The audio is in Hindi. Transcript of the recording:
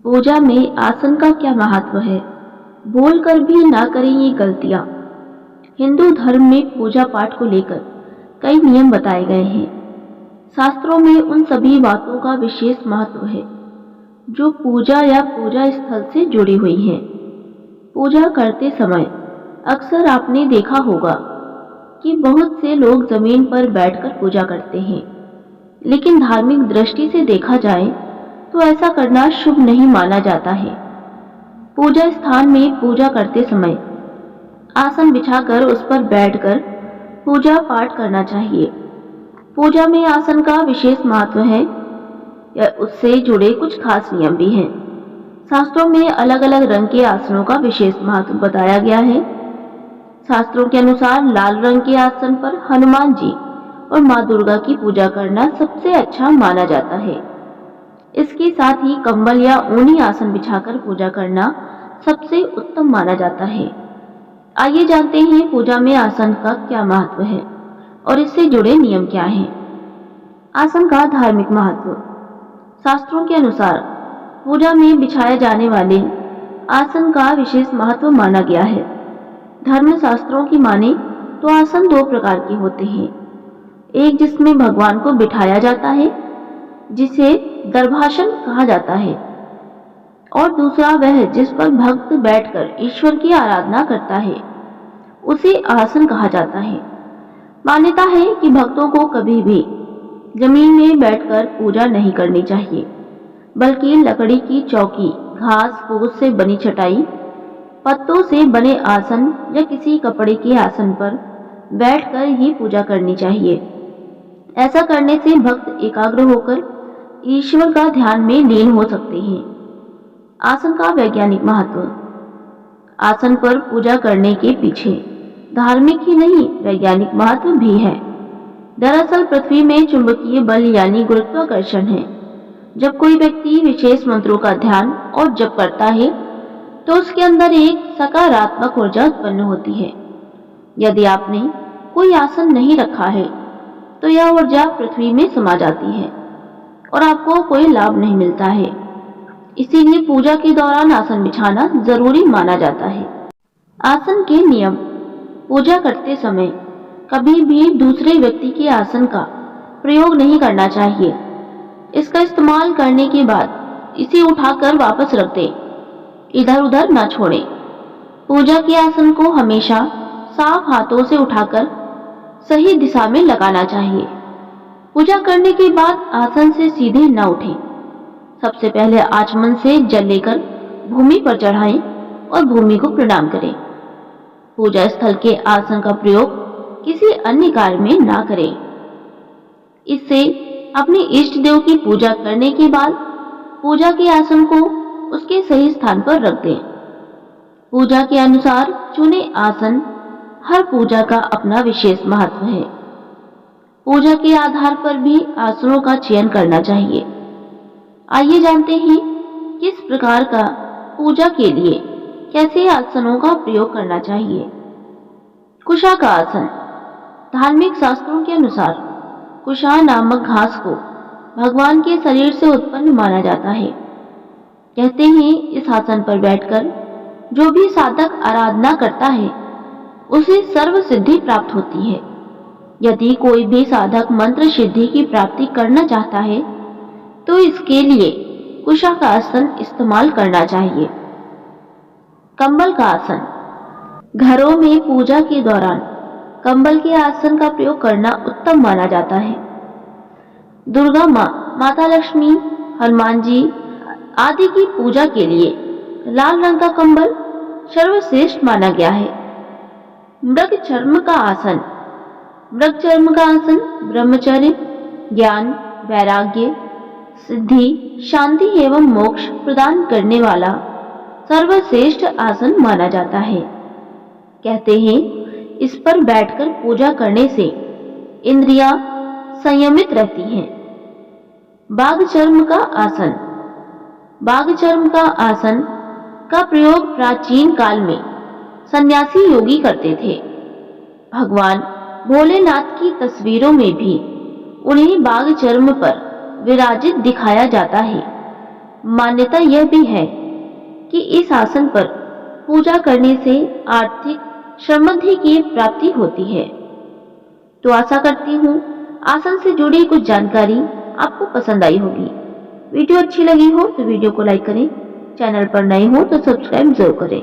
पूजा में आसन का क्या महत्व है? बोलकर भी ना करें ये गलतियां। हिंदू धर्म में पूजा पाठ को लेकर कई नियम बताए गए हैं। शास्त्रों में उन सभी बातों का विशेष महत्व है जो पूजा या पूजा स्थल से जुड़ी हुई हैं। पूजा करते समय अक्सर आपने देखा होगा कि बहुत से लोग जमीन पर बैठकर पूजा करते हैं, लेकिन धार्मिक दृष्टि से देखा जाए तो ऐसा करना शुभ नहीं माना जाता है। पूजा स्थान में पूजा करते समय आसन बिछाकर उस पर बैठकर पूजा पाठ करना चाहिए। पूजा में आसन का विशेष महत्व है या उससे जुड़े कुछ खास नियम भी हैं। शास्त्रों में अलग अलग रंग के आसनों का विशेष महत्व बताया गया है। शास्त्रों के अनुसार लाल रंग के आसन पर हनुमान जी और माँ दुर्गा की पूजा करना सबसे अच्छा माना जाता है। इसके साथ ही कंबल या ऊनी आसन बिछाकर पूजा करना सबसे उत्तम माना जाता है। आइए जानते हैं पूजा में आसन का क्या महत्व है और इससे जुड़े नियम क्या हैं। आसन का धार्मिक महत्व। शास्त्रों के अनुसार पूजा में बिछाए जाने वाले आसन का विशेष महत्व माना गया है। धर्म शास्त्रों की माने तो आसन दो प्रकार के होते हैं। एक जिसमें भगवान को बिठाया जाता है, जिसे दर्भासन कहा जाता है, और दूसरा वह जिस पर भक्त बैठकर ईश्वर की आराधना करता है, उसे आसन कहा जाता है। मान्यता है कि भक्तों को कभी भी जमीन में बैठकर पूजा नहीं करनी चाहिए, बल्कि लकड़ी की चौकी, घास फूस से बनी चटाई, पत्तों से बने आसन या किसी कपड़े के आसन पर बैठकर ही पूजा करनी चाहिए। ऐसा करने से भक्त एकाग्र होकर ईश्वर का ध्यान में लीन हो सकते हैं। आसन का वैज्ञानिक महत्व। आसन पर पूजा करने के पीछे धार्मिक ही नहीं वैज्ञानिक महत्व भी है। दरअसल पृथ्वी में चुंबकीय बल यानी गुरुत्वाकर्षण है। जब कोई व्यक्ति विशेष मंत्रों का ध्यान और जप करता है तो उसके अंदर एक सकारात्मक ऊर्जा उत्पन्न होती है। यदि आपने कोई आसन नहीं रखा है तो यह ऊर्जा पृथ्वी में समा जाती है और आपको कोई लाभ नहीं मिलता है। इसीलिए पूजा के दौरान आसन बिछाना जरूरी माना जाता है। आसन के नियम। पूजा करते समय कभी भी दूसरे व्यक्ति के आसन का प्रयोग नहीं करना चाहिए। इसका इस्तेमाल करने के बाद इसे उठाकर वापस रख दें, इधर उधर न छोड़ें। पूजा के आसन को हमेशा साफ हाथों से उठाकर सही दिशा में लगाना चाहिए। पूजा करने के बाद आसन से सीधे न उठें। सबसे पहले आचमन से जल लेकर भूमि पर चढ़ाएं और भूमि को प्रणाम करें। पूजा स्थल के आसन का प्रयोग किसी अन्य कार्य में ना करें। इससे अपने इष्ट देव की पूजा करने के बाद पूजा के आसन को उसके सही स्थान पर रख दें। पूजा के अनुसार चुने आसन। हर पूजा का अपना विशेष महत्व है। पूजा के आधार पर भी आसनों का चयन करना चाहिए। आइए जानते हैं किस प्रकार का पूजा के लिए कैसे आसनों का प्रयोग करना चाहिए। कुशा का आसन। धार्मिक शास्त्रों के अनुसार कुशा नामक घास को भगवान के शरीर से उत्पन्न माना जाता है। कहते हैं इस आसन पर बैठकर जो भी साधक आराधना करता है उसे सर्व सिद्धि प्राप्त होती है। यदि कोई भी साधक मंत्र सिद्धि की प्राप्ति करना चाहता है तो इसके लिए कुशा का आसन इस्तेमाल करना चाहिए। कंबल का आसन। घरों में पूजा के दौरान कंबल के आसन का प्रयोग करना उत्तम माना जाता है। दुर्गा माँ, माता लक्ष्मी, हनुमान जी आदि की पूजा के लिए लाल रंग का कंबल सर्वश्रेष्ठ माना गया है। मृग चर्म का आसन। मृग चर्म का आसन ब्रह्मचर्य, ज्ञान, वैराग्य, सिद्धि, शांति एवं मोक्ष प्रदान करने वाला सर्वश्रेष्ठ आसन माना जाता है। कहते हैं इस पर बैठकर पूजा करने से इंद्रियां संयमित रहती हैं। बाघ चर्म का आसन। बाघ चर्म का आसन का प्रयोग प्राचीन काल में सन्यासी योगी करते थे। भगवान भोलेनाथ की तस्वीरों में भी उन्हें बाघ चर्म पर विराजित दिखाया जाता है। मान्यता यह भी है कि इस आसन पर पूजा करने से आर्थिक समृद्धि की प्राप्ति होती है। तो आशा करती हूँ आसन से जुड़ी कुछ जानकारी आपको पसंद आई होगी। वीडियो अच्छी लगी हो तो वीडियो को लाइक करें, चैनल पर नए हो तो सब्सक्राइब जरूर करें।